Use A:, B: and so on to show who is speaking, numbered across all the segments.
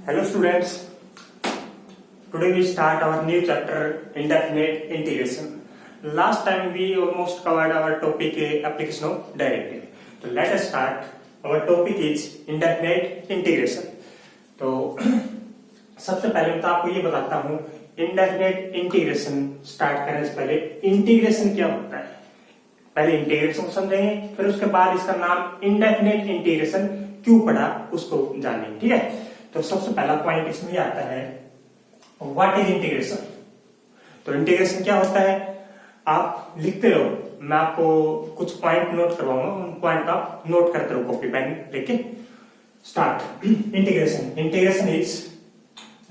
A: Hello students, today we start our new chapter indefinite integration. Last time we almost covered our topic application of derivative. So let us start. Our topic is indefinite integration. तो सबसे पहले मैं तो आपको ये बताता हूँ indefinite integration start करने से पहले इंटीग्रेशन क्या होता है। पहले इंटीग्रेशन को समझेंगे, फिर उसके बाद इसका नाम indefinite integration क्यों पड़ा उसको जानेंगे। ठीक है, तो सबसे पहला पॉइंट इसमें आता है व्हाट इज इंटीग्रेशन। तो इंटीग्रेशन क्या होता है आप लिखते रहो, मैं आपको कुछ पॉइंट नोट करवाऊंगा, उन पॉइंट आप नोट करते रहो कॉपी पेन लेके। Start. Integration is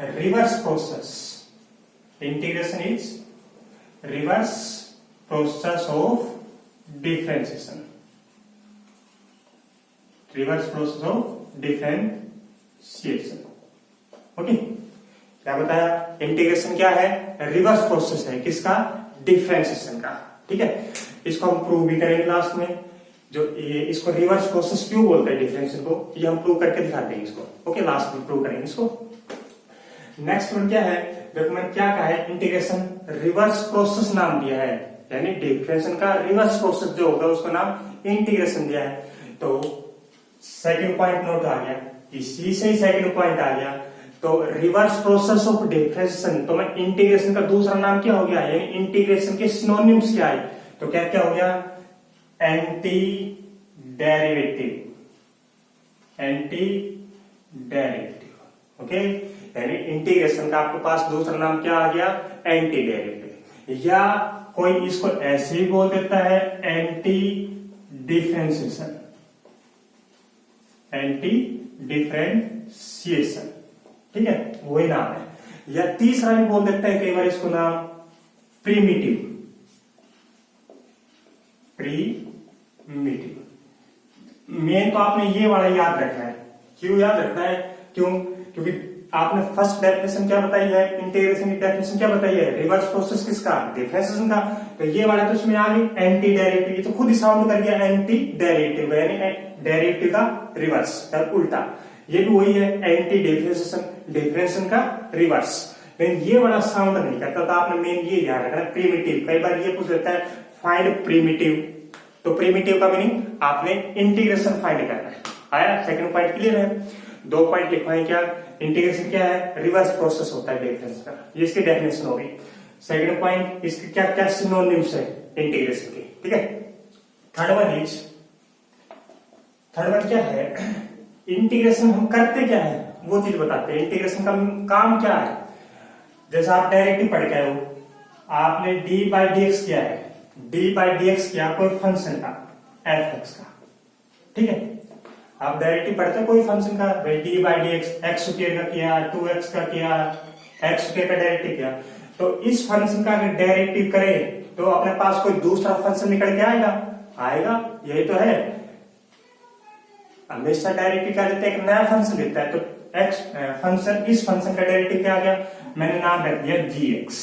A: reverse process. Integration is reverse process of differentiation. Reverse process of differentiation. Okay, क्या बताया? इंटीग्रेशन क्या है? रिवर्स प्रोसेस है किसका? डिफरेंशिएशन का। ठीक है, इसको हम प्रूव भी करेंगे लास्ट में। जो ये इसको रिवर्स प्रोसेस क्यों बोलते हैं डिफरेंशिएशन को, ये हम प्रूव करके दिखाते हैं इसको। ओके, लास्ट में प्रूव करेंगे इसको। नेक्स्ट वन क्या है? देखो मैंने क्या कहा है, इंटीग्रेशन रिवर्स प्रोसेस नाम दिया है, यानी डिफरेंशिएशन का रिवर्स प्रोसेस जो होगा उसको नाम इंटीग्रेशन दिया है। तो सेकंड पॉइंट नोट आ गया, इसी से ही सेकंड पॉइंट आ गया। तो रिवर्स प्रोसेस ऑफ डिफरेंशिएशन, तो मैं इंटीग्रेशन का दूसरा नाम क्या हो गया, यानी इंटीग्रेशन के सिनोनिम्स क्या है? तो क्या क्या हो गया? Anti derivative. Anti derivative. Okay, यानी इंटीग्रेशन का आपके पास दूसरा नाम क्या आ गया? Anti derivative. या कोई इसको ऐसे ही बोल देता है एंटी डिफरेंशिएशन। एंटी डिफरेंशिएशन, ठीक है, वही नाम है। या तीसरा भी बोल देता है कई बार इसको नाम प्रिमिटिव। प्रीमिटिव। मेन तो आपने ये वाला याद रखना है। क्यों याद रखना है? क्योंकि आपने फर्स्ट डेफिनेशन क्या बताई है, इंटीग्रेशन की डेफिनेशन क्या बताई है? रिवर्स प्रोसेस किसका? डिफरेंशिएशन का। तो ये वाला तो इसमें आ गई एंटी डेरिवेटिव, ये तो खुद ही साउंड कर गया एंटी डेरिवेटिव, यानी डेरिवेटिव का रिवर्स, उल्टा। ये भी वही है एंटी डिफरेंशिएशन, डिफरेंशिएशन का रिवर्स। लेकिन ये वाला साउंड नहीं करता, तो आपने मेन ये याद रखना है प्रीमिटिव। कई बार ये पूछ लेता है फाइंड प्रीमिटिव, तो प्रीमिटिव का मीनिंग आपने इंटीग्रेशन फाइंड करना है। आया? सेकंड पॉइंट क्लियर है? दो पॉइंट लिखवाएं। क्या इंटीग्रेशन क्या है? रिवर्स प्रोसेस होता है डिफरेंस का, ये इसकी डेफिनेशन हो गई। सेकंड पॉइंट, इसके क्या क्या सिनोनिम्स है इंटीग्रेशन के। ठीक है, थर्ड वन क्या है? इंटीग्रेशन हम करते क्या है वो चीज बताते हैं। इंटीग्रेशन का काम क्या है? जैसा आप डायरेक्टली पढ़ के आए हो, आपने डी बाई डी एक्स किया है, डी बाई डी एक्स किया कोई फंक्शन का, एफ एक्स का। ठीक है, आप डायरेक्टली पढ़ते हो कोई फंक्शन का, D by D x, x square का किया, 2x का किया, एक्स स्क्वायर का डायरेक्टिव किया। तो इस फंक्शन का अगर डायरेक्टिव करें तो अपने पास कोई दूसरा फंक्शन निकल के आएगा, यही तो है। हमेशा डायरेक्टिव क्या देता है? एक नया फंक्शन देता है। तो एक्स फंक्शन, इस फंक्शन का डायरेक्टिव क्या आ गया? मैंने नाम रख दिया gx।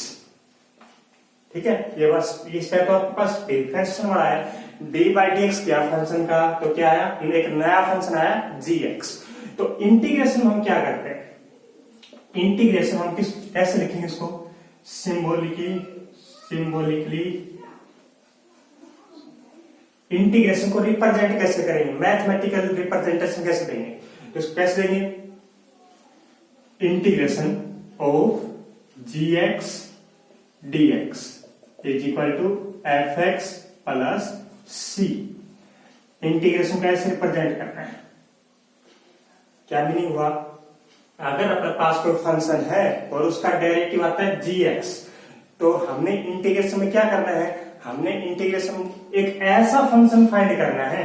A: ठीक है, ये बस इस टाइप तो आपके पास डिफरेंशिएशन वाला है। डी बाई डी एक्स किया फंक्शन का, तो क्या आया? एक नया फंक्शन आया gx। तो इंटीग्रेशन हम क्या करते हैं? इंटीग्रेशन हम कैसे लिखेंगे इसको? सिंबॉलिकली इंटीग्रेशन को रिप्रेजेंट कैसे करेंगे? मैथमेटिकल रिप्रेजेंटेशन कैसे देंगे? तो इसको कैसे देंगे? Integration of gx dx is equal to fx plus c। Integration कैसे रिप्रेजेंट करना है? क्या मीनिंग हुआ? अगर अपने पास कोई फंक्शन है और उसका डेरिवेटिव आता है gx, तो हमने इंटीग्रेशन में क्या करना है? हमने इंटीग्रेशन एक ऐसा फंक्शन फाइंड करना है,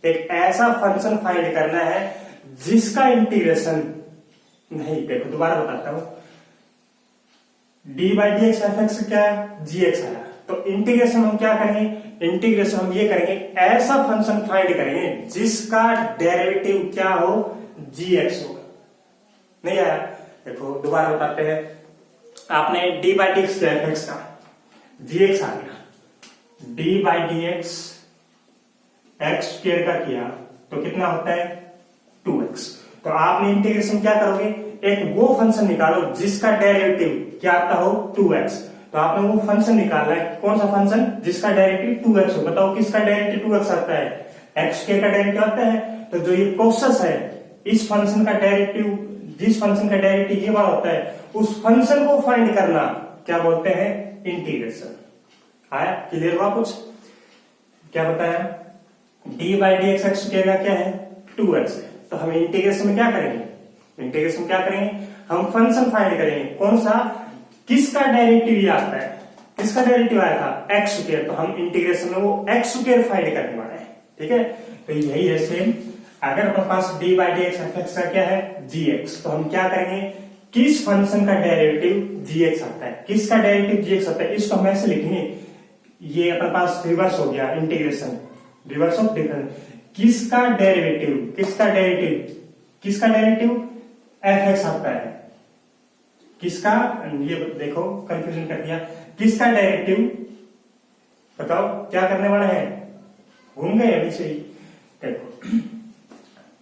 A: एक ऐसा फंक्शन फाइंड करना है जिसका इंटीग्रेशन नहीं, देखो दोबारा बताता हूं, D by D x F x क्या है? gx आया। तो इंटीग्रेशन हम क्या करेंगे? इंटीग्रेशन हम ये करेंगे, ऐसा फंक्शन फाइंड करेंगे जिसका डेरिवेटिव क्या हो? gx हो। नहीं आया? देखो दोबारा बताते हैं। आपने डी बाई डी एक्स किया एफ एक्स का, gx आ गया। D by D x x square का किया तो कितना होता है? 2x। तो आपने इंटीग्रेशन क्या करोगे, एक वो फंक्शन निकालो जिसका डेरिवेटिव क्या आता हो 2x। तो आपने वो फंक्शन निकालना है, कौन सा फंक्शन जिसका डेरिवेटिव 2x हो। बताओ किसका डेरिवेटिव 2x आता है, x के का डेरिवेटिव आता है। तो जो ये प्रोसेस है, इस फंक्शन का डेरिवेटिव, जिस फंक्शन का डेरिवेटिव ये वाला होता है, उस फंक्शन को फाइंड करना क्या बोलते हैं, इंटीग्रेशन। आया क्लियर हुआ कुछ? क्या बताया, D by D x x का क्या है 2x है। तो हम इंटीग्रेशन में क्या करेंगे, इंटीग्रेशन में क्या करेंगे, हम फंक्शन फाइंड करेंगे, कौन सा, किसका डेरिवेटिव ये आता है, किसका डेरिवेटिव आया था एक्स स्क्वायर। तो हम इंटीग्रेशन में वो एक्स स्क्वायर फाइंड करने वाले हैं, ठीक है। तो यही है सेम, अगर अपने पास d by D x x का क्या है जी एक्स, तो हम क्या करेंगे, किस फंक्शन का डेरिवेटिव जी एक्स आता है, किसका डेरिवेटिव जी एक्स आता है, इसको हम ऐसे लिखेंगे, ये अपने पास रिवर्स हो गया इंटीग्रेशन, रिवर्स ऑफ डिफरेंस, किसका डेरिवेटिव, किसका डेरिवेटिव, किसका डेरिवेटिव एफ एक्स आता है, किसका, ये देखो कंफ्यूजन कर दिया, किसका डेरिवेटिव, बताओ क्या करने वाला है, घूम गए अभी से ही। देखो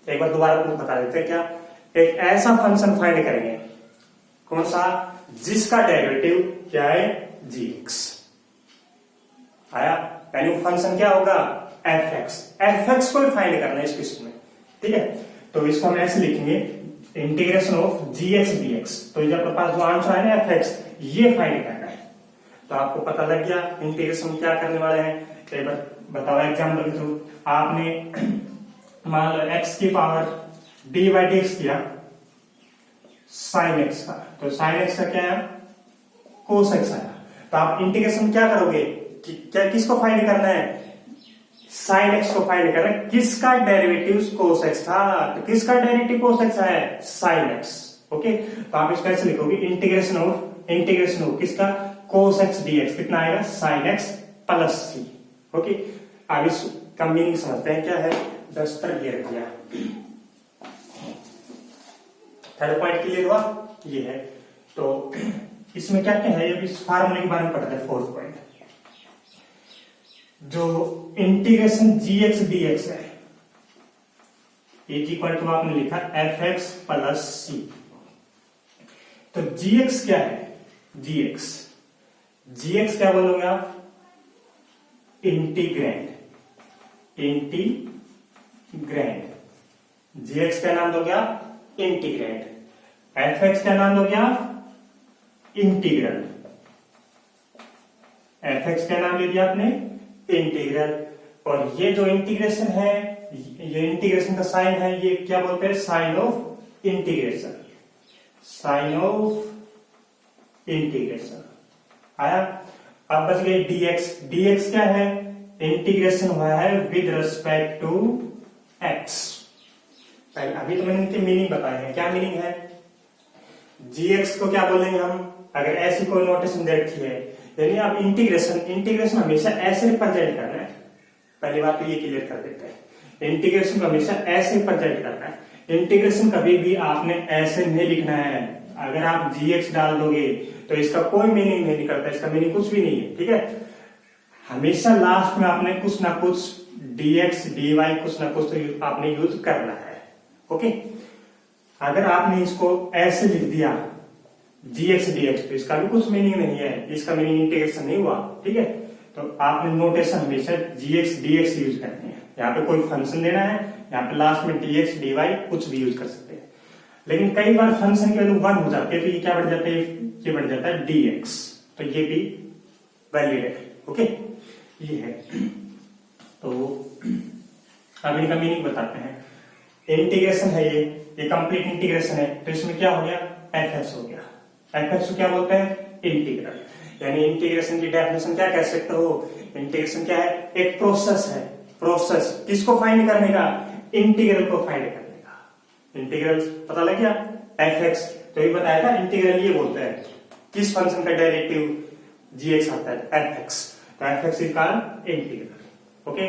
A: एक बार दोबारा तुम बता देते हैं, क्या, एक ऐसा फंक्शन फाइंड करेंगे, कौन सा, जिसका डेरिवेटिव क्या है जी एक्स। आया, यानी वो फंक्शन क्या होगा एफ एक्स, एफ एक्स को फाइंड करना है इस किस्म में, ठीक है। तो इसको हम ऐसे लिखेंगे, integration of G X D X. तो जब अपने पास जो आंसर है ना एफ एक्स, ये फाइंड करना है। तो आपको पता लग गया इंटीग्रेशन क्या करने वाले हैं। एक बार बताओ एग्जाम्पल के थ्रू, आपने मान लो एक्स की power D by D x किया साइन एक्स का, तो साइन एक्स का क्या है कोस एक्स आया। तो आप इंटीग्रेशन क्या करोगे, क्या किसको फाइंड करना है, साइन एक्स को फाइंड करना है, किसका डेरिवेटिव कोस एक्स था, तो किसका डेरिवेटिव कोस एक्स है साइन एक्स। ओके, तो आप इसको ऐसे लिखोगे, इंटीग्रेशन ऑफ किसका कोस एक्स डी एक्स, कितना आएगा साइन एक्स प्लस सी। ओके, अब इसका मीनिंग समझते हैं क्या है, डस्टर गियर किया, थर्ड पॉइंट क्लियर हुआ, ये है। तो इसमें क्या क्या है, ये इस फार्मूले के बारे में पढ़ते हैं। फोर्थ पॉइंट, जो इंटीग्रेशन जी एक्स डी एक्स है, इज इक्वल टू आपने लिखा एफ एक्स प्लस सी। तो जी एक्स क्या है, जी एक्स क्या बोलोगे आप, इंटीग्रैंड, जी एक्स का नाम दोगे आप इंटीग्रैंड, एफ एक्स का नाम दोगे आप इंटीग्रल, एफ एक्स का नाम ले दिया आपने इंटीग्रल। और ये जो इंटीग्रेशन है, ये इंटीग्रेशन का साइन है, ये क्या बोलते हैं sign of integration, sign of integration आया। अब बच गए डीएक्स क्या है, इंटीग्रेशन हुआ है विद रिस्पेक्ट टू एक्स। अभी तो मैंने इनके मीनिंग बताए हैं, क्या मीनिंग है, जीएक्स को क्या बोलेंगे हम, अगर ऐसी कोई नोटेशन दे रखी है, यानी आप इंटीग्रेशन हमेशा ऐसे रिप्रेजेंट करना है। पहली बात तो ये क्लियर कर देते हैं, इंटीग्रेशन को हमेशा ऐसे रिप्रेजेंट करना है। इंटीग्रेशन कभी भी आपने ऐसे नहीं लिखना है, अगर आप जीएक्स डाल दोगे तो इसका कोई मीनिंग नहीं निकलता, इसका मीनिंग कुछ भी नहीं है, ठीक है। हमेशा लास्ट में आपने कुछ ना कुछ dx dy कुछ ना कुछ तो आपने यूज करना है। ओके, अगर आपने इसको ऐसे लिख दिया gx dx तो इसका भी कुछ मीनिंग नहीं है, इसका मीनिंग इंटीग्रेशन नहीं हुआ, ठीक है। तो आपने नोटेशन हमेशा gx dx यूज करनी है। यहाँ पे कोई फंक्शन देना है, यहाँ पे लास्ट में dx dy कुछ भी यूज कर सकते हैं। लेकिन कई बार फंक्शन की वैल्यू 1 हो जाती है तो ये क्या बढ़ जाता है, ये बढ़ जाता है dx, तो ये भी वैलिड है। ओके, ये है। तो अब इनका मीनिंग बताते हैं। इंटीग्रेशन है ये कंप्लीट इंटीग्रेशन है, तो इसमें क्या हो गया एफ एक्स हो गया। एफ एक्स को क्या बोलते हैं इंटीग्रल, यानी इंटीग्रेशन की डेफिनेशन क्या कह सकते हो, इंटीग्रेशन क्या है, एक प्रोसेस है। प्रोसेस किसको फाइंड करने का, इंटीग्रल को फाइंड करने का। इंटीग्रल पता लग गया, एफ एक्स तो ये बताया था, इंटीग्रल ये बोलते हैं किस फंक्शन का डेरिवेटिव जी एक्स आता है एफ एक्स, तो F x is called integral. Okay,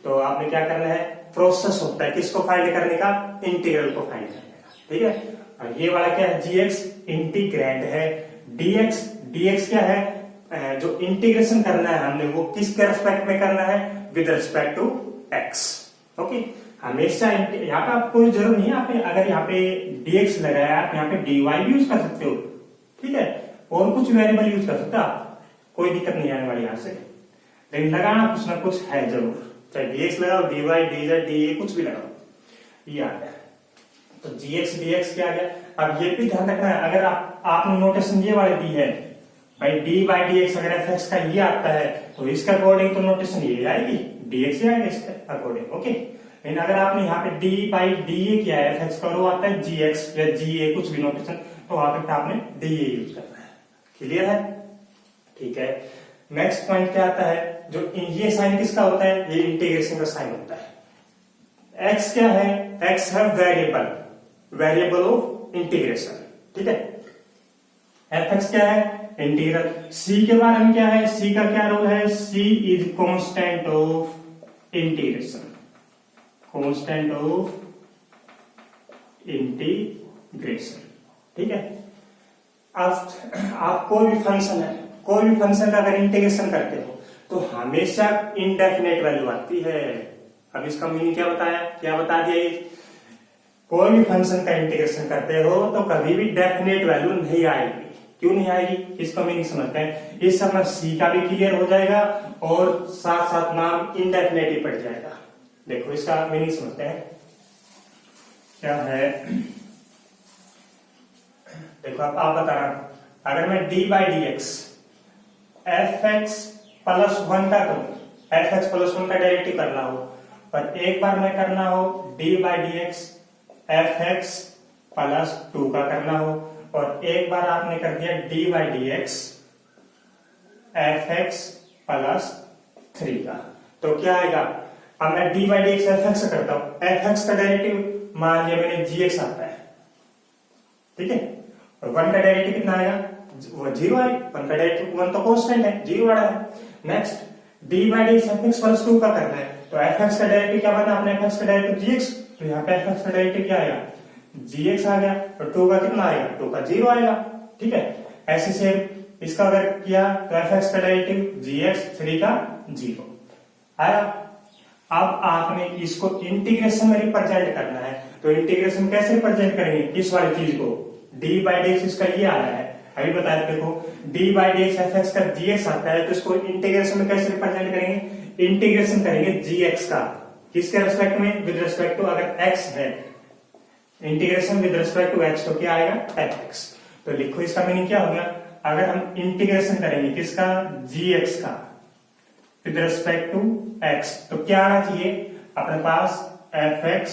A: तो आपने क्या करना है, प्रोसेस होता है किसको फाइंड करने का, इंटीग्रल को फाइंड करने का, ठीक है। और ये वाला क्या है जी एक्स इंटीग्रैंड है, डीएक्स क्या है, जो इंटीग्रेशन करना है हमने वो किसके रेस्पेक्ट में करना है, with respect to X. Okay, हमेशा यहाँ पे आपको कोई जरूरत नहीं है, आप अगर यहाँ पे dx लगाया आप यहाँ पे dy भी यूज कर सकते हो, ठीक है, और कुछ वेरिएबल यूज कर सकते हो आप, कोई दिक्कत नहीं आने वाली यहाँ से, लेकिन लगाना कुछ ना कुछ है जरूर, चाहे dx लगाओ, dy dz dA कुछ भी लगाओ, ये आ गया। तो gx dx क्या आ गया। अब ये भी ध्यान रखना है, अगर आपने नोटेशन ये वाली दी है भाई dy dx, अगर fx का ये आता है तो इसके अकॉर्डिंग तो नोटेशन ये आएगी, dx ही आएगा इसके अकॉर्डिंग, ओके। लेकिन अगर आपने यहाँ पे dy dA किया है, fx का वो आता है gx या ga कुछ भी नोटेशन, तो वहां पे आपने dA यूज करना है। क्लियर है, ठीक है। नेक्स्ट पॉइंट क्या आता है, जो ये साइन किसका होता है, ये इंटीग्रेशन का साइन होता है। x क्या है, x है वेरिएबल ऑफ इंटीग्रेशन, ठीक है। fx क्या है, इंटीग्रल। c के बारे में क्या है, c का क्या रोल है, c is constant of integration, constant of integration, ठीक है। आप कोई भी फंक्शन है, कोई भी फंक्शन का अगर इंटीग्रेशन करते हो तो हमेशा इनडेफिनेट वैल्यू आती है। अब इसका मीनिंग क्या बताया, क्या बता दिया, ये कोई भी फंक्शन का इंटीग्रेशन करते हो तो कभी भी डेफिनेट वैल्यू नहीं आएगी। क्यों नहीं आएगी, इसका मीनिंग समझते हैं। इस समय सी का भी क्लियर हो जाएगा और साथ साथ नाम इंडेफिनेट ही पड़ जाएगा। देखो इसका मीनिंग समझते हैं क्या है। देखो आप बता रहा, अगर मैं dy dx fx प्लस 1 का करूं, fx प्लस 1 का डेरिवेटिव करना हो, पर एक बार में करना हो dy dx fx प्लस 2 का करना हो, और एक बार आपने कर दिया dy dx fx प्लस 3 का, तो क्या आएगा। अब मैं dy dx fx से करता हूं, fx का डेरिवेटिव मान लिया मैंने gx आता है, ठीक है, और 1 का डेरिवेटिव कितना आएगा, वो 0 आएगा, 1 का डेरिवेटिव 1 तो कांस्टेंट है, 0 आ रहा है। Next dy dx fx plus 2 का करना है, तो fx का डेरिवेटिव क्या बना, अपने fx का डेरिवेटिव gx, तो यहाँ पे fx का डेरिवेटिव क्या आएगा, gx आ गया, और 2 का कितना आएगा, 2 का 0 आएगा, ठीक है। ऐसे सेम इसका अगर किया तो fx का डेरिवेटिव gx, 3 का 0 आया। अब आपने इसको इंटीग्रेशन में रिप्रेजेंट करना है, तो इंटीग्रेशन कैसे रिप्रेजेंट करेंगे, इस वाली चीज को, dy dx इसका ये आ रहा है, अभी बताया, देखो dy dx fx का gx आता है, तो इसको इंटीग्रेशन में कैसे रिप्रेजेंट करेंगे, इंटीग्रेशन करेंगे gx का, किसके रेस्पेक्ट में, विद रेस्पेक्ट टू, अगर x है integration with respect to x, तो क्या आएगा fx। तो लिखो इसका मीनिंग क्या हो गया, अगर हम इंटीग्रेशन करेंगे किसका, gx का विद रेस्पेक्ट टू x, तो क्या आना चाहिए अपने पास, fx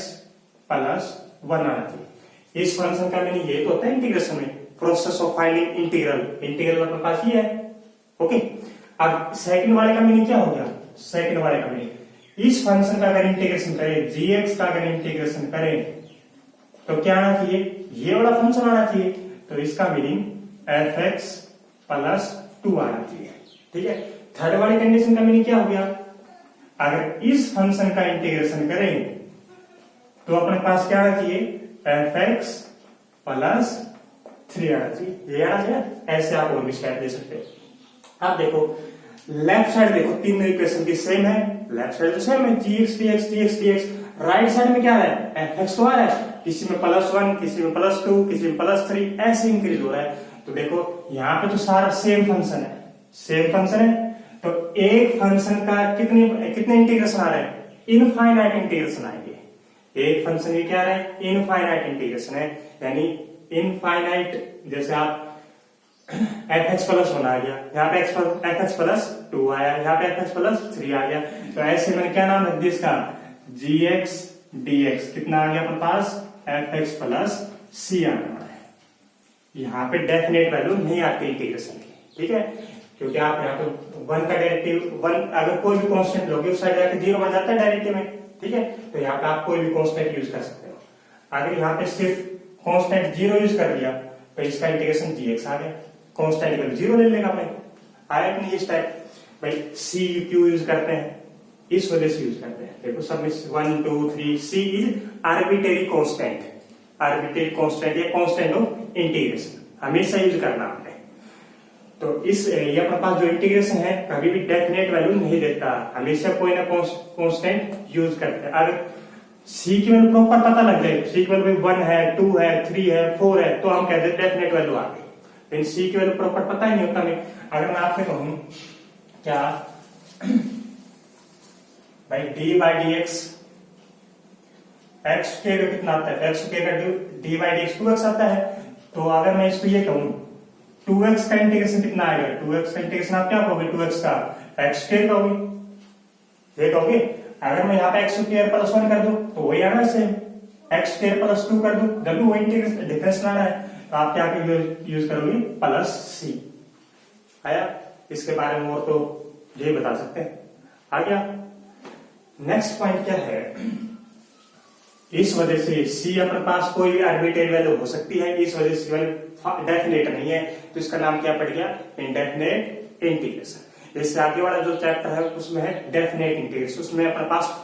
A: प्लस 1 आना चाहिए। इस फंक्शन का मीनिंग ये तो होता है इंटीग्रेशन में, प्रोसेस ऑफ फाइंडिंग इंटीग्रल अपने पास ये है, ओके। अब सेकंड वाले का मीनिंग क्या हो गया, सेकंड वाले का मीनिंग, इस फंक्शन का अगर इंटीग्रेशन करें, gx का अगर इंटीग्रेशन करें तो क्या आना चाहिए, ये वाला फंक्शन आना चाहिए, तो इसका मीनिंग fx प्लस 2 आना चाहिए, ठीक है। थर्ड वाली कंडीशन का मीनिंग क्या हो गया, अगर इस फंक्शन का इंटीग्रेशन करें तो अपने पास क्या आना चाहिए, fx प्लस 3 आना चाहिए, ये आना चाहिए। ऐसे आप और भी स्टेप दे सकते हो। अब देखो लेफ्ट साइड, देखो तीनों इक्वेशन की सेम है, लेफ्ट साइड तो सेम है, gx dx dx dx, right side में क्या आ रहा है, fx तो आ रहा है, किसी में प्लस 1, किसी में प्लस 2, किसी में प्लस 3, ऐसे इंक्रीज हो रहा है। तो देखो यहाँ पे तो सारा सेम फंक्शन है, सेम फंक्शन है, तो एक फंक्शन का कितने इंटीग्रेशन आ रहे हैं, इनफाइनाइट इंटीग्रेशन आएंगे। एक फंक्शन की क्या है, इनफाइनाइट इंटीग्रेशन है, यानी इनफाइनाइट, जैसे आप fx प्लस 1 आ गया, यहाँ पे fx प्लस 2 आया, यहाँ पे fx प्लस 3 आ गया, तो ऐसे मैंने क्या नाम रख दिया इसका, gx dx, कितना आ गया अपने पास, fx प्लस c आने वाला है। यहाँ पे डेफिनेट वैल्यू नहीं आती इंटीग्रेशन की, ठीक है, क्योंकि आप यहाँ पे 1 का डेरिवेटिव 1 अगर कोई भी कांस्टेंट लोगे उस साइड जाके 0 बन जाता है डेरिवेटिव में, ठीक है। तो यहाँ पे आप कोई भी कांस्टेंट यूज कर सकते हो। अगर यहाँ पे सिर्फ कांस्टेंट 0 यूज कर दिया तो इसका इंटीग्रेशन gx आ गया, कांस्टेंट का 0 ले लेगा भाई, आया कि नहीं। इस टाइप भाई c q यूज करते हैं, इस वजह से यूज करते हैं। देखो सब में 1 2 3, c is arbitrary constant, arbitrary constant या कांस्टेंट ऑफ इंटीग्रेशन हमेशा यूज करना आपने। तो इस ये अपने पास जो इंटीग्रेशन है कभी भी डेफिनेट वैल्यू नहीं देता, हमेशा कोई ना कांस्टेंट यूज करते हैं। अगर सी की वैल्यू प्रॉपर पता लग जाए, सी की वैल्यू 1 है, 2 है, 3 है, 4 है, तो हम कहते हैं डेफिनेट वैल्यू आ गई। लेकिन सी की वैल्यू प्रॉपर पता ही नहीं होता हमें। अगर मैं आपसे कहूं क्या भाई D by D x, x के का कितना आता है, एक्स के का D by D x 2x आता है। तो अगर मैं इसको ये कहूं 2x का इंटीग्रेशन कितना आएगा, 2x का इंटीग्रेशन आप क्या कहोगे, 2x का एक्स स्क्वायर कहोगे, ये कहोगे। अगर मैं यहाँ पे एक्स स्क्वायर प्लस 1 कर दूं तो वही आना सेम, एक्स स्क्वायर प्लस 2 कर दूं जब भी वही इंटीग्रेशन डिफरेंस लाना है, तो आप क्या यूज करोगे, प्लस सी आया। इसके बारे में और तो यही बता सकते हैं। आ गया। नेक्स्ट पॉइंट क्या है, इस वजह से सी अपने पास कोई भी आर्बिट्रेरी वैल्यू हो सकती है, इस वजह से डेफिनेट नहीं है, तो इसका नाम क्या पड़ गया, इंडेफिनेट इंटीग्रेशन। इससे आगे वाला जो चैप्टर है उसमें है डेफिनेट इंटीग्रेशन, उसमें अपने पास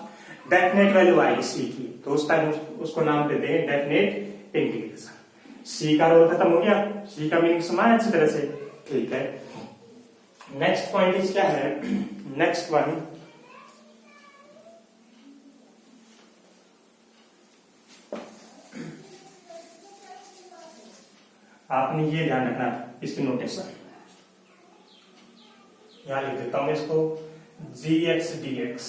A: डेफिनेट वैल्यू आएगी सी की, तो उस टाइम उसको नाम देते हैं डेफिनेट इंटीग्रेशन। सी का रोल खत्म हो गया, सी का मीनिंग समाया अच्छी तरह से, ठीक है। नेक्स्ट पॉइंट इस क्या है, नेक्स्ट वन आपने ये ध्यान रखना, इसकी नोटेशन यहां लिख देता हूं इसको, gx dx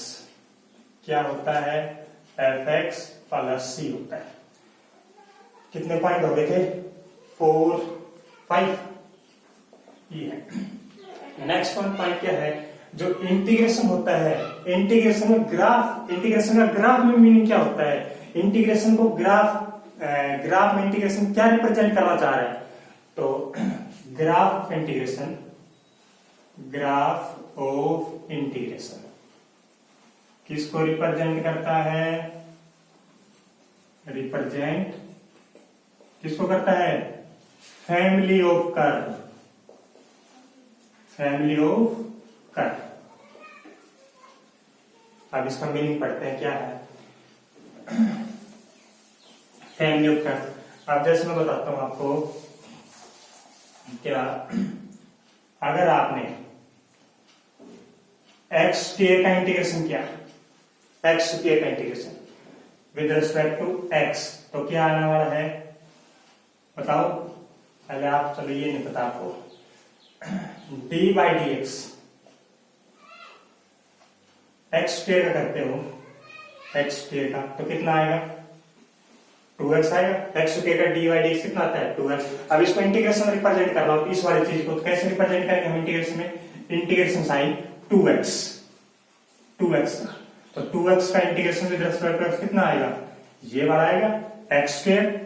A: क्या होता है, fx प्लस c होता है। कितने पॉइंट हो गए थे, 4 5, ये है। नेक्स्ट पॉइंट क्या है, जो इंटीग्रेशन होता है, इंटीग्रेशन में ग्राफ, इंटीग्रेशन का ग्राफ में मीनिंग क्या होता है, इंटीग्रेशन को ग्राफ में इंटीग्रेशन क्या रिप्रेजेंट करना चाह रहा है, तो graph integration, graph of integration किसको रिप्रेजेंट करता है, रिप्रेजेंट किसको करता है, family of curve, family of curve. अब इसका मीनिंग पढ़ते हैं क्या है, फैमिली ऑफ कर्व। अब जैसे मैं बताता हूं आपको, क्या अगर आपने एक्स स्क्वायर का इंटीग्रेशन किया, एक्स स्क्वायर का integration with respect to X, तो क्या आने वाला है बताओ, पहले आप, चलो ये नहीं पता आपको, D by D x, x square का करते हो, एक्स स्क्वायर का तो कितना आएगा, 2x आएगा, एक्स स्क्वायर का डी बाई डी एक्स कितना आता है, 2x। अब इसको इंटीग्रेशन में रिप्रेजेंट करना हो, इस वाली चीज को तो कैसे रिप्रेजेंट करेंगे हम इंटीग्रेशन में, इंटीग्रेशन साइन 2x, 2x का, तो 2x का integration with respect to x कितना आएगा, ये वाला आएगा, एक्स स्क्वायर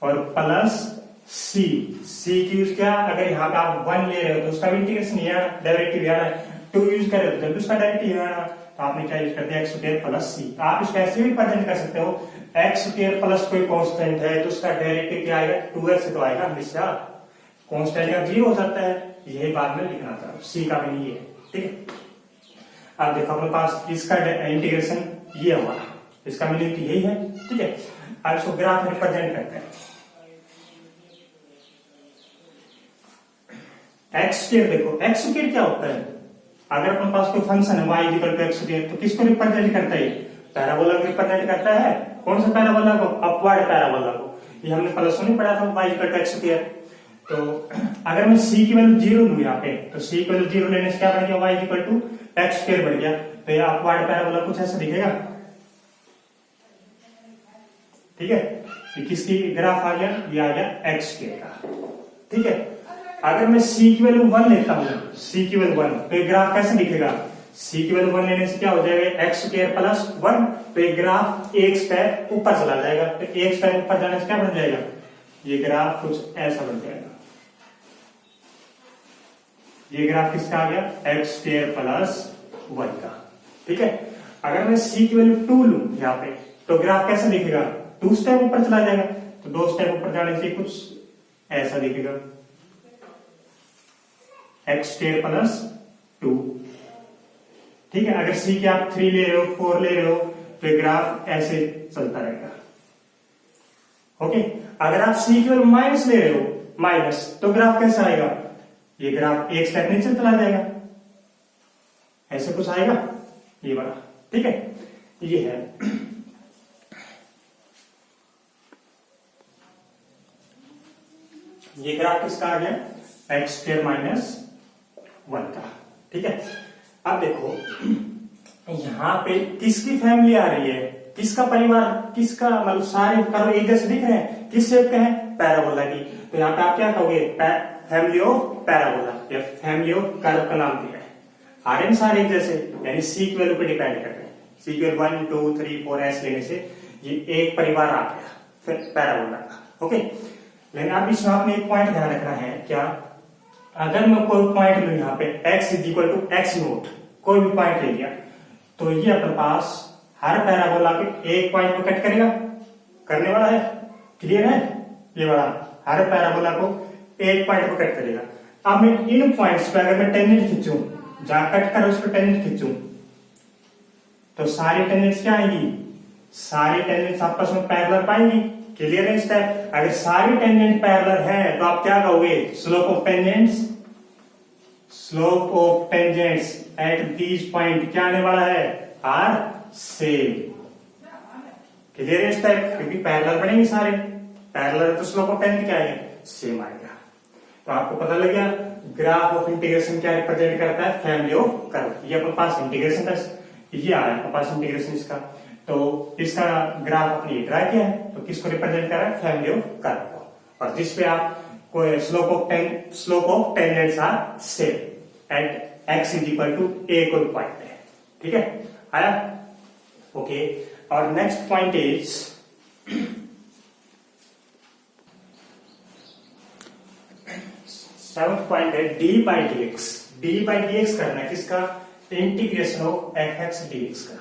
A: और प्लस सी, सी की यूज क्या, अगर यहाँ पे आप 1 ले रहे हो तो उसका भी इंटीग्रेशन ये आना, डेरिवेटिव आना है, 2 यूज कर रहे हो तो उसका डेरिवेटिव आना, तो आपने क्या यूज कर दिया, एक्स स्क्वायर प्लस सी। आप इसको ऐसे भी रिप्रेजेंट कर सकते हो, एक्स स्क्वायर प्लस कोई कांस्टेंट है तो उसका डेरिवेटिव क्या आएगा, 2x तो आएगा हमेशा, कांस्टेंट का 0 हो सकता है, यही बाद में लिखना था, सी का मीनिंग ये है, ठीक है। अब देखो अपने पास इसका इंटीग्रेशन ये हुआ, इसका मीनिंग यही है, ठीक है। अब इसको ग्राफ में रिप्रेजेंट करते हैं, एक्स स्क्वायर, देखो एक्स स्क्वायर क्या होता है, अगर अपने पास कोई फंक्शन है y equal to X square, तो किसको रिप्रेजेंट करता है, पैराबोला को रिप्रेजेंट करता है, कौन सा पैराबोला को, अपवर्ड पैराबोला को, ये हमने प्लस नहीं पढ़ा था, y equal to X square. तो अगर मैं c की वैल्यू 0 लूं यहाँ पे, तो c की वैल्यू 0 लेने से क्या बढ़ गया, y equal to X square बढ़ गया, तो ये अपवर्ड पैराबोला कुछ ऐसा दिखेगा, ठीक है। ये किसकी ग्राफ आ गया, ये आ गया एक्स स्क्वायर का, ठीक है। अगर मैं c की वैल्यू 1 लेता हूं, c की वैल्यू 1, तो ये ग्राफ कैसे दिखेगा, c की वैल्यू 1 लेने से क्या हो जाएगा, एक्स स्क्वायर प्लस 1, तो ये ग्राफ एक स्टेप ऊपर चला जाएगा, तो एक स्टेप ऊपर जाने से क्या बन जाएगा, ये ग्राफ कुछ ऐसा बन जाएगा, ये ग्राफ किसका आ गया, एक्स स्क्वायर प्लस 1 का, ठीक है। अगर मैं c की वैल्यू 2 लूं यहाँ पे, तो ग्राफ कैसे दिखेगा, 2 स्टेप ऊपर चला जाएगा, तो 2 स्टेप ऊपर जाने से कुछ ऐसा दिखेगा, एक्स स्क्वायर प्लस 2, ठीक है। अगर c के आप 3 ले रहे हो, 4 ले रहे हो, तो ग्राफ ऐसे चलता रहेगा, ओके। अगर आप c की वैल्यू माइनस ले रहे हो, माइनस, तो ग्राफ कैसा आएगा, ये ग्राफ एक स्टेप नीचे चला जाएगा, ऐसे कुछ आएगा, ये वाला, ठीक है। ये है ये ग्राफ किसका आ गया एक्स स्क्वायर माइनस 1 का। ठीक है, अब देखो यहाँ पे किसकी फैमिली आ रही है, किसका परिवार, किसका मतलब सारे कर्व एक जैसे दिख रहे हैं, किस शेप के हैं, पैराबोला की। तो यहाँ पे आप क्या कहोगे, फैमिली ऑफ पैराबोला या फैमिली ऑफ कर्व का नाम दिया है। आ रहे हैं सारे एक जैसे, यानी सी की वैल्यू पे डिपेंड कर रहे हैं। सी की 1 2 3 4 ऐसे लेने से ये एक परिवार आ गया फिर पैराबोला का। ओके, लेकिन अब इसमें आपने एक पॉइंट ध्यान रखना है, क्या, अगर मैं कोई पॉइंट लू यहाँ पे x is equal to X naught, कोई भी पॉइंट ले लिया, तो ये अपने पास हर पैराबोला के एक पॉइंट को कट करेगा, करने वाला है, क्लियर है, ये वाला हर पैराबोला को एक पॉइंट को कट करेगा। अब मैं इन पॉइंट्स पे अगर मैं टेंजेंट खींचूं, जहां कट कर उस पर टेंजेंट खींचूं, तो सारी टेंजेंट्स क्या आएंगी, सारी टेंजेंट्स आपस में पैरेलल पाएंगी। क्लियर है स्टेप, अगर सारी टेंजेंट पैरेलल है तो आप क्या कहोगे, slope of tangents, slope of tangents at these point क्या आने वाला है, आर सेम। क्लियर है स्टेप, क्योंकि पैरेलल बनेंगे सारे, पैरेलल तो स्लोप ऑफ टेंजेंट क्या है, सेम आएगा। तो आपको पता लग गया ग्राफ ऑफ इंटीग्रेशन क्या रिप्रेजेंट करता है, फैमिली ऑफ कर्व। ये अपने पास इंटीग्रेशन का ये आया अपने पास इंटीग्रेशन इसका, तो इसका ग्राफ अपने ड्रा किया है, तो किसको रिप्रेजेंट कर रहा है, फैमिली ऑफ कर्व को। और जिसपे आप कोई slope of tangents are same at x is equal to a कोई पॉइंट है। ठीक है, आया, ओके। और next point is seventh point है D by D x. D by D x करना है किसका, integration of f x D x का।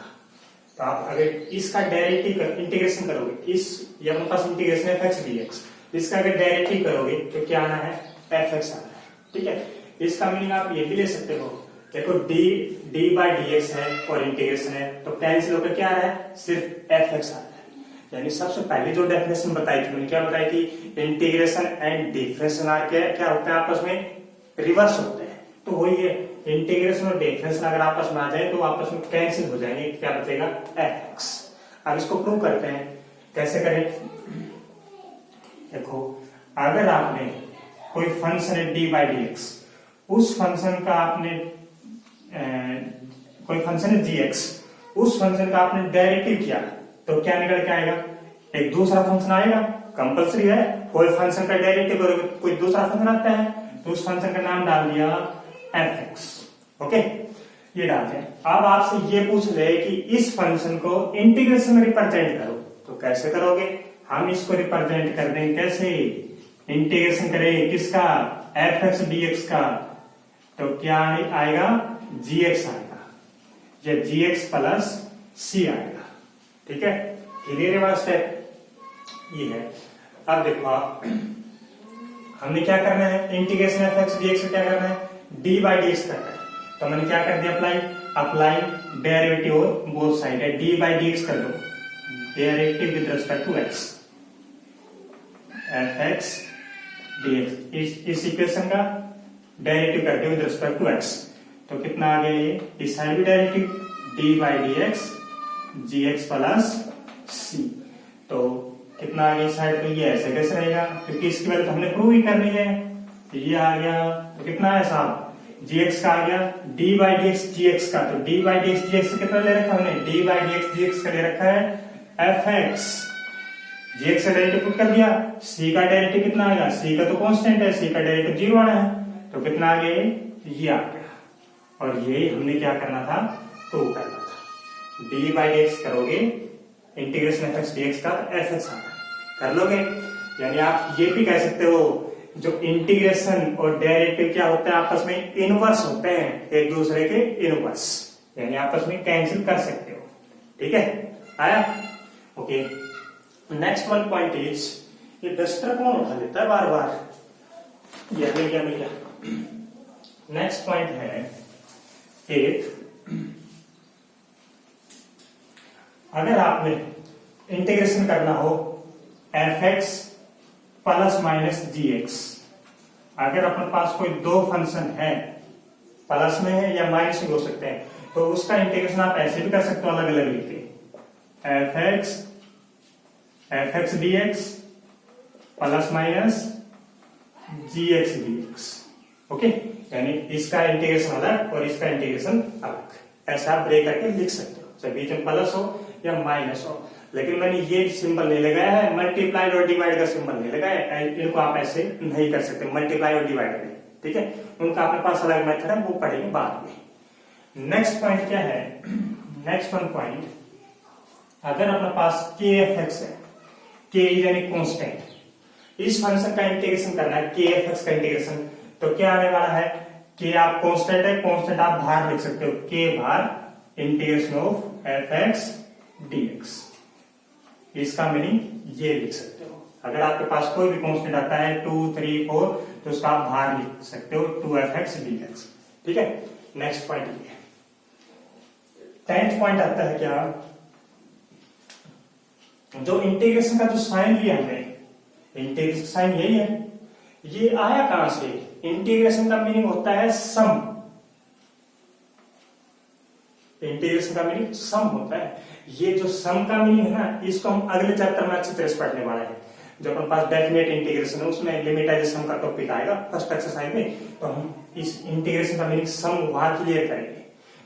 A: तो आप अगर इसका डायरेक्टली इंटीग्रेशन करोगे, इस ये अपने पास integration f x D x, इसका अगर डायरेक्टली करोगे तो क्या आना है, एफ एक्स आना है। ठीक है, इसका मीनिंग आप ये भी ले सकते हो, देखो डी बाई डी एक्स है और इंटीग्रेशन है, तो कैंसिल होकर क्या आ रहा है, सिर्फ एफ एक्स आ रहा है। यानी सबसे पहले जो डेफिनेशन बताई थी मैंने, क्या बताई थी, इंटीग्रेशन एंड डिफरेंशियल आर क्या होते हैं, आपस में रिवर्स होते हैं। तो वही है, इंटीग्रेशन और डिफरेंशियल अगर आपस में आ जाए तो आपस में कैंसिल हो जाएंगे, क्या बचेगा, एफ एक्स। अब इसको प्रूव करते हैं, कैसे करें, देखो अगर आपने कोई फंक्शन है डी बाई डी एक्स, उस फंक्शन का आपने कोई फंक्शन है जी एक्स, उस फंक्शन का आपने डेरिवेटिव किया तो क्या निकल के आएगा, एक दूसरा फंक्शन आएगा, कंपलसरी है, कोई फंक्शन का डेरिवेटिव करोगे कोई दूसरा फंक्शन आता है, तो उस फंक्शन का नाम डाल दिया एफ एक्स। ओके, ये डालते हैं। अब आपसे ये पूछ रहे कि इस फंक्शन को इंटीग्रेशन में रिप्रेजेंट करो, तो कैसे करोगे, हम इसको रिप्रेजेंट कर देंगे, कैसे इंटीग्रेशन करेंगे किसका, एफ एक्स डी एक्स का, तो क्या आएगा, जी एक्स आएगा, या जी एक्स प्लस सी आएगा। ठीक है, क्लियर है स्टेप, ये है। अब देखो आप, हमने क्या करना है, integration f x D x क्या करना है, डी बाई डी एक्स करना है, तो मैंने क्या कर दिया, apply derivative on both side है, डी बाई डी एक्स कर दो, derivative with respect to X, F x D X, इस इक्वेशन का डेरिवेटिव कर दिया विद रिस्पेक्ट टू एक्स, तो कितना आ गया, ये इस साइड भी derivative, d by D x ji x plus c, तो कितना आ गया इस साइड, तो ये ऐसे कैसे रहेगा, क्योंकि इसकी वैल्यू तो हमने प्रूव ही करनी है, तो ये आ गया, तो कितना है साहब, जी एक्स का आ गया, D by D x ji X का, तो D by D x ji X कितना ले रखा हमने, D by D x ji X का ले रखा है एफ एक्स, जी एक्स का डेरिवेटिव पुट कर दिया, सी का डेरिवेटिव कितना आएगा, सी का तो कांस्टेंट है, सी का डेरिवेटिव जीरो आना है, तो कितना आ गया, ये आ गया। और ये हमने क्या करना था, प्रूव करना था, डी बाई डी एक्स करोगे integration f x D x का, तो एफ एक्स आना कर लोगे। यानी आप ये भी कह सकते हो, जो इंटीग्रेशन और डेरिवेटिव क्या होते हैं, आपस में इनवर्स होते हैं, एक दूसरे के इनवर्स, यानी आपस में कैंसिल कर सकते हो। ठीक है, आया, okay. Next one point is, ये डस्टर कौन उठा लेता है बार बार, ये मिल गया। नेक्स्ट पॉइंट है, एक अगर आपने इंटीग्रेशन करना हो एफ एक्स प्लस माइनस जी एक्स, अगर अपने पास कोई दो फंक्शन है, प्लस में है या माइनस में हो सकते हैं, तो उसका इंटीग्रेशन आप ऐसे भी कर सकते हो, अलग अलग लिख के, F x D x plus minus gx dx। Okay, यानी इसका इंटीग्रेशन अलग और इसका इंटीग्रेशन अलग, ऐसा आप ब्रेक करके लिख सकते हो, चाहे बीच में प्लस हो या माइनस हो। लेकिन मैंने ये सिंबल नहीं लगाया है, मल्टीप्लाइड और डिवाइड का सिंबल नहीं लगाया है, इनको आप ऐसे नहीं कर सकते मल्टीप्लाई और डिवाइड में, ठीक है। उनका अपने पास अलग मेथड है, वो पढ़ेंगे बाद में। नेक्स्ट पॉइंट क्या है, नेक्स्ट वन पॉइंट, अगर अपने पास के एफ एक्स है, के यानी कॉन्स्टेंट, इस फंक्शन का इंटीग्रेशन करना है, के एफ एक्स का इंटीग्रेशन, तो क्या आने वाला है कि आप कॉन्स्टेंट है, कॉन्स्टेंट आप बाहर लिख सकते हो, के बार integration of f x dx, इसका मीनिंग ये लिख सकते हो। अगर आपके पास कोई भी कांस्टेंट आता है 2, 3, 4 तो उसका आप बाहर लिख सकते हो 2f(x) dx, ठीक है। नेक्स्ट पॉइंट ये 10th पॉइंट आता है क्या, जो इंटीग्रेशन का जो साइन लिया हमने, इंटीग्रेशन साइन यही है, ये आया कहां से, इंटीग्रेशन का मीनिंग होता है सम, इंटीग्रेशन का मीनिंग सम होता है। ये जो सम का मीनिंग है ना, इसको हम अगले चैप्टर में अच्छी तरह से पढ़ने वाले हैं। जो अपने पास डेफिनेट इंटीग्रेशन है उसमें लिमिटाइजेशन का टॉपिक आएगा फर्स्ट एक्सरसाइज में, तो हम इस इंटीग्रेशन का मीनिंग सम वहां क्लियर करेंगे।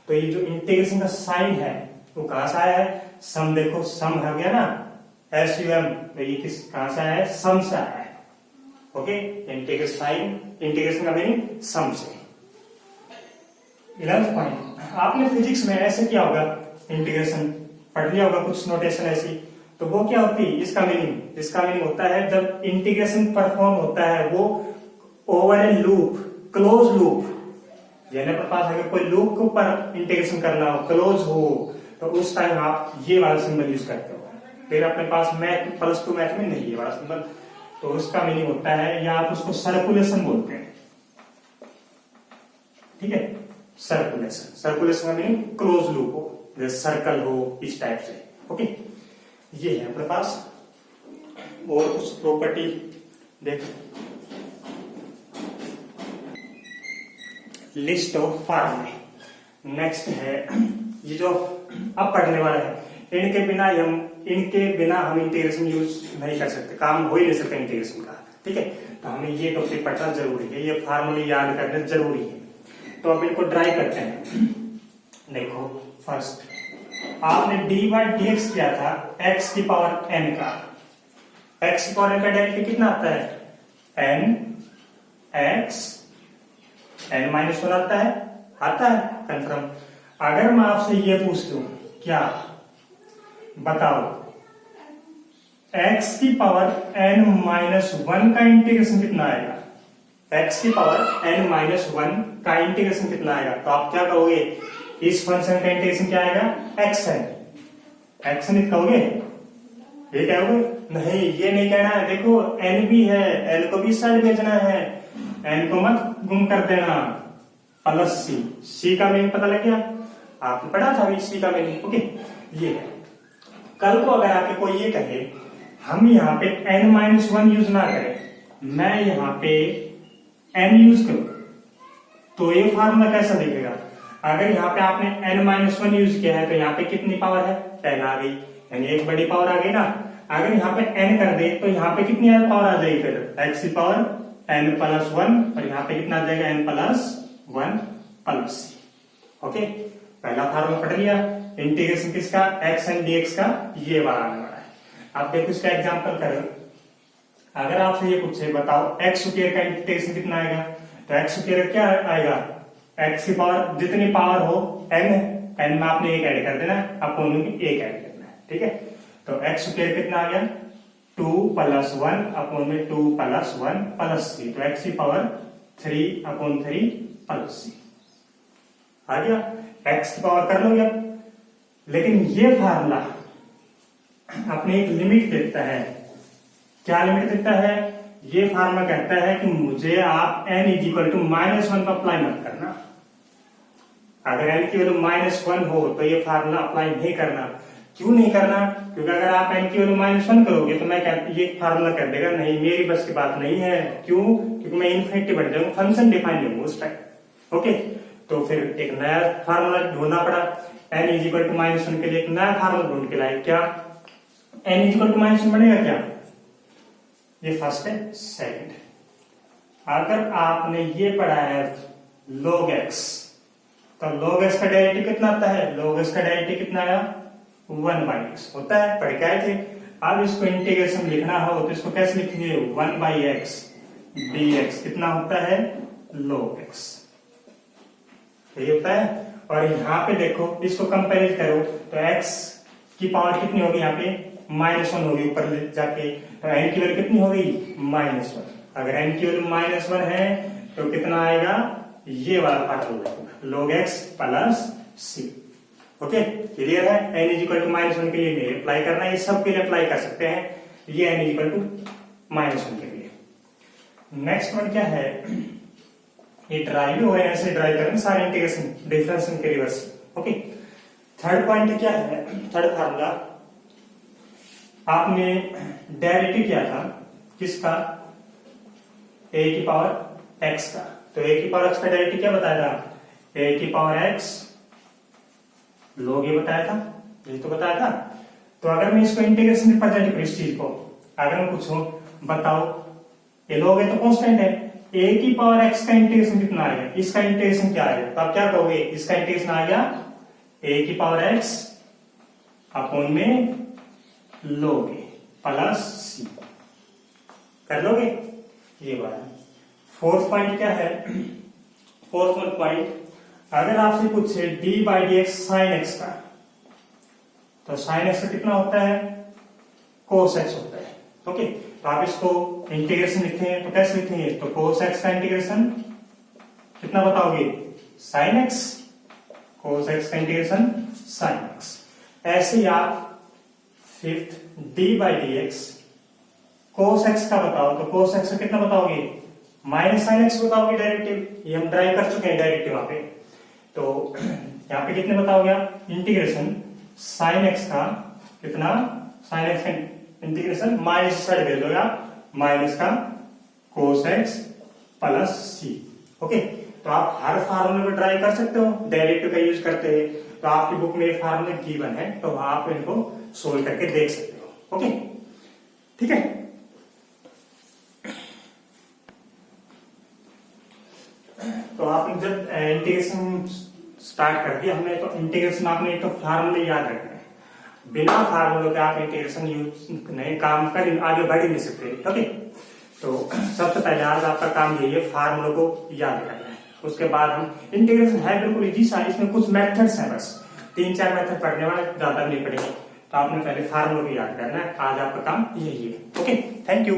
A: तो ये जो इंटीग्रेशन का साइन है वो कहां से आया है, सम, देखो सम हो गया ना, SUM, तो ये किस कहां से आया है, सम से आया है। ओके, इंटीग्रेशन साइन, इंटीग्रेशन का मीनिंग सम से। 11th पॉइंट, आपने फिजिक्स में ऐसे किया होगा, इंटीग्रेशन पढ़ लिया होगा कुछ नोटेशन ऐसी, तो वो क्या होती है, इसका मीनिंग होता है जब इंटीग्रेशन परफॉर्म होता है वो ओवर ए लूप, क्लोज लूप, यानी अपने पास अगर कोई लूप के ऊपर इंटीग्रेशन करना हो, क्लोज हो, तो उस टाइम आप ये वाला सिंबल यूज करते हो। फिर अपने पास मैथ +2 मैथ में नहीं ये वाला सिंबल, तो उसका मीनिंग होता है, या आप उसको सर्कुलेशन बोलते हैं, ठीक है। सर्कुलेशन का मीनिंग क्लोज लूप हो, जैसे सर्कल हो, इस टाइप से। ओके, ये है अपने पास। और कुछ प्रॉपर्टी देख, लिस्ट ऑफ फार्मूले। नेक्स्ट है ये जो अब पढ़ने वाला है, इनके बिना हम इंटीग्रेशन यूज नहीं कर सकते, काम हो ही नहीं सकता इंटीग्रेशन का, ठीक है। तो हमें ये टॉपिक पढ़ना जरूरी है, ये फार्मूले याद करना जरूरी है। तो अब इनको ट्राई करते हैं। देखो, फर्स्ट आपने dy/dx किया था x की पावर n का, x की पावर n का डायरेक्टली कितना आता है, n x n-1 आता है कंफर्म। अगर मैं आपसे ये पूछ लूं, क्या बताओ, x की पावर n-1 का इंटीग्रेशन कितना आएगा, x की पावर n-1 का इंटीग्रेशन कितना आएगा, तो आप क्या कहोगे, इस फंक्शन का इंटीग्रेशन क्या आएगा, xn कहोगे, ये कहोगे, नहीं ये नहीं कहना है। देखो n भी है, n को भी साइड भेजना है, n को मत गुम कर देना, +c का मीनिंग पता लग गया, आपने पढ़ा था अभी c का मीनिंग। ओके, ये है। कल को अगर आपके कोई ये कहे हम यहाँ पे n-1 यूज ना करें, मैं यहाँ पे n यूज करूं, तो ये फार्मूला कैसा दिखेगा, अगर यहाँ पे आपने n-1 यूज किया है तो यहाँ पे कितनी पावर है, 10 आ गई, यानी एक बड़ी पावर आ गई ना। अगर यहाँ पे n कर दे तो यहाँ पे कितनी पावर आ जाएगी, फिर x की पावर n+1, और यहाँ पे कितना आ जाएगा, n+1 c। ओके, पहला फार्मूला पढ़ लिया, इंटीग्रेशन किसका, x एंड dx का, ये वाला आने वाला है। आप देखो इसका एग्जाम्पल करो, अगर आपसे ये पूछे बताओ x² का इंटीग्रेशन कितना आएगा, तो x² क्या आएगा, x की पावर जितनी पावर हो n है, n में आपने 1 ऐड कर देना, अपोन में 1 ऐड करना है, ठीक है। तो x² कितना आ गया, 2+1 अपोन में 2+1 c, तो x की पावर 3/3 c आ गया। x की पावर कर लोगे आप, लेकिन ये फार्मूला अपने एक लिमिट देता है, क्या लिमिट देता है, ये फार्मूला कहता है कि मुझे आप n =-1 पर अप्लाई मत करना। अगर n की वैल्यू -1 हो तो ये फार्मूला अप्लाई नहीं करना। क्यों नहीं करना, क्योंकि अगर आप n की वैल्यू -1 करोगे तो मैं ये फार्मूला कर देगा, नहीं मेरी बस की बात नहीं है। क्यों, क्योंकि मैं इन्फिनिटी बन जाऊंगा, फंक्शन डिफाइन नहीं उस टाइम। ओके, तो फिर एक नया फार्मूला ढूंढना पड़ा, n =-1 के लिए एक नया फार्मूला ढूंढ के लाए। क्या n =-1 बनेगा क्या, ये फर्स्ट है। सेकंड, अगर आपने ये पढ़ा है log x, तो log x का डेरिवेटिव कितना आता है? log x का डेरिवेटिव कितना आया? 1/x होता है, पढ़ के आए थे। अब इसको इंटीग्रेशन लिखना हो तो इसको कैसे लिखेंगे? 1/x dx कितना होता है? log x, यही होता है। और यहाँ पे देखो, इसको कंपेयर करो तो x की पावर कितनी होगी? यहाँ पे -1 होगी ऊपर जाके, तो n की वैल्यू कितनी होगी? -1। अगर n की वैल्यू -1 है तो कितना आएगा? ये वाला formula log x plus c। Okay, clear है? n इक्वल टू -1 के लिए अप्लाई करना है, ये सब के लिए अप्लाई कर सकते हैं, ये n इक्वल टू -1 के लिए। नेक्स्ट वन क्या है? ये ड्राइव हो रहे हैं, ऐसे ड्राइव करेंगे सारे इंटीग्रेशन डिफरेंशियल के रिवर्स। ओके, थर्ड पॉइंट क्या है? थर्ड फार्मूला आपने डेरिवेटिव किया था किसका? a की पावर x का। तो a की पावर x का डेरिवेटिव क्या बताया था? a की पावर x log ये बताया था, यही तो बताया था। तो अगर मैं इसको इंटीग्रेशन रिप्रेजेंट करूं, इस चीज को अगर मैं पूछूं बताओ ये log है तो कांस्टेंट है, a की पावर x का इंटीग्रेशन कितना आएगा? इसका इंटीग्रेशन क्या आएगा? तो आप क्या कहोगे? इसका इंटीग्रेशन आ गया a की पावर x अपॉन में log a प्लस c, कर लोगे? ये बात। फोर्थ पॉइंट क्या है? फोर्थ पॉइंट, अगर आपसे पूछे d/dx sin x का, तो sin x का कितना होता है? cos x होता है। ओके, तो आप इसको इंटीग्रेशन लिखेंगे तो कैसे लिखेंगे? तो cos x का इंटीग्रेशन कितना बताओगे? sin x, cos x का इंटीग्रेशन sin x। ऐसे ही आप फिफ्थ d/dx cos x का बताओ तो cos x का कितना बताओगे? -sin x बताओगे डेरिवेटिव, ये हम ड्राइव कर चुके हैं डेरिवेटिव वहां पे। तो यहाँ पे कितने बताओगे आप? इंटीग्रेशन sin x का कितना? sin x का इंटीग्रेशन माइनस साइड भेज दोगे आप, माइनस का cos x plus c। Okay, तो आप हर फार्मूले को ड्राइव कर सकते हो डेरिवेटिव का यूज करते हुए। तो आपकी बुक में फार्मूले गिवन है, तो आप इनको सोल्व करके देख सकते हो। ओके, ठीक है। तो आपने जब इंटीग्रेशन स्टार्ट कर दिया हमने, तो इंटीग्रेशन आपने एक तो फार्मूले याद रखना है, बिना फार्मूले के आप इंटीग्रेशन यूज नहीं काम कर आगे बढ़ ही नहीं सकते। ओके, तो सबसे पहले आज आपका काम यही है, फार्मूले को याद करना है। उसके बाद हम इंटीग्रेशन है बिल्कुल इजी सा, इसमें कुछ मेथड्स हैं, बस 3-4 मेथड पढ़ने वाले, ज्यादा नहीं पड़ेंगे। तो आपने पहले फार्मूले को याद करना है, आज आपका काम यही है। Okay, thank you.